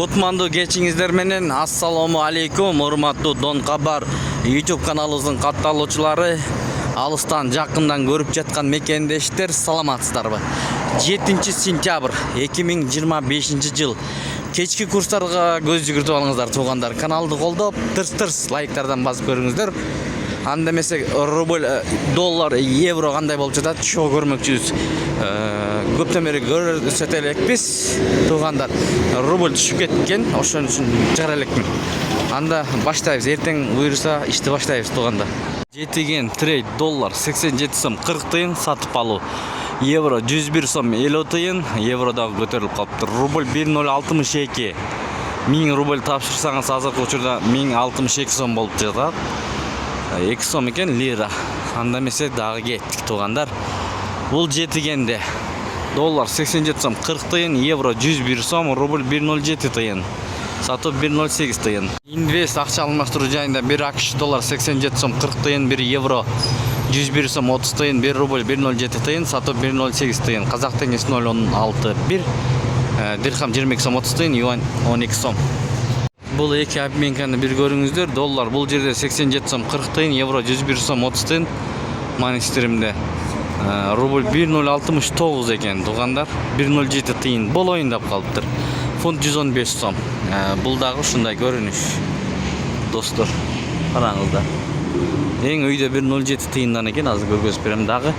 Кутмандуу кечиңиздер менен ассаламу алейкум, урматтуу Дон Кабар YouTube каналыбыздын катталуучулары, алыстан жакындан көрүп жаткан мекендештер, саламатсыздарбы? 7 сентябрь 2025 жыл. Кечки курстарга көз жүгүртүп алыңыздар туугандар. Каналды колдоп, тырс-тырс лайктардан басып көрүңүздөр. Анда эмесе рубль, доллар, евро кандай болуп жатат, чоо көрмөкчүбүз. Көптөн бери көрсөтө элекпиз туугандар. Рубль түшүп кеткен, ошон үчүн чыгара элекмин. Анда баштайбыз, эртең буйруса ишти баштайбыз туугандар. Жетиген трейд доллар 87 сом 40 тыйын сатып алуу. Евро 101 сом 50 тыйын, евро дагы көтөрүлүп калыптыр. Рубль 1062. 1000 рубль тапшырсаңыз азыркы учурда 1062 сом болуп жатат. 2 сом экен лира. Анда эмесе дагы кеттик туугандар. Бул жетигенде доллар 87 сом 40 тыйын, евро 101 сом, рубль 107 тыйын. Сатып 108 тыйын. Инвест акча алмаштыруу жайында 1 AQSh доллар 87 сом 40 тыйын, 1 евро 101 сом 30 тыйын, 1 рубль 107 тыйын, сатып 108 тыйын. Казак теңгеси 0.16 1, дирхам 22 сом 30 тыйын, юань 12 сом. Бул эки обменканы бир көрүңүздөр. Доллар бул жерде 87 сом 40 тыйын, евро 101 сом 30 тыйын. Манистеримде рубль 1.069 экен туугандар. 1.07 тыйын болоюндап калыптыр. Фунт 115 сом. Бул дагы ушундай көрүнүш. Достор, караңыздар. Эң өйдө 1.07 тыйындан экен, азыр көргөзүп берем дагы.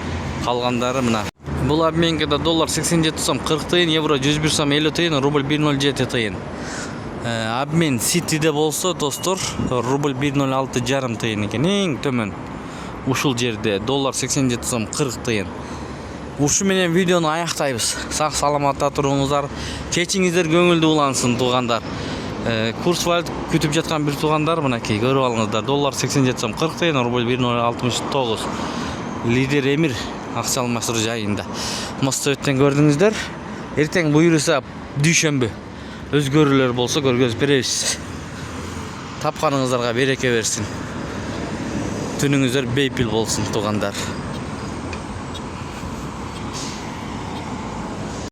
Калгандары мына. Бул обменкада доллар 87 сом 40 тыйын, евро 101 сом 50 тыйын, рубль 1.07 тыйын. Обмен Ситиде болсо, достор, рубль 1.06 жарым тыйын экен. Эң төмөн ушул жерде доллар 87 сом 40 тыйын. Ушу менен видеону аяктайбыз. Сак саламатта туруңуздар. Кечиңиздер көңүлдүү улансын туугандар. Курс валют күтүп жаткан бир туугандар мынакей көрүп алыңыздар. Доллар 87 сом 40 тыйын, рубль 1.69. Лидер Эмир акча алмаштыруу жайында. Мостоттен көрдүңүздөр. Эртең буйруса дүйшөмбү өзгөрүүлөр болсо көргөзүп беребиз. Тапканыңыздарга береке берсин. Түнүңүздөр бейпил болсун туугандар.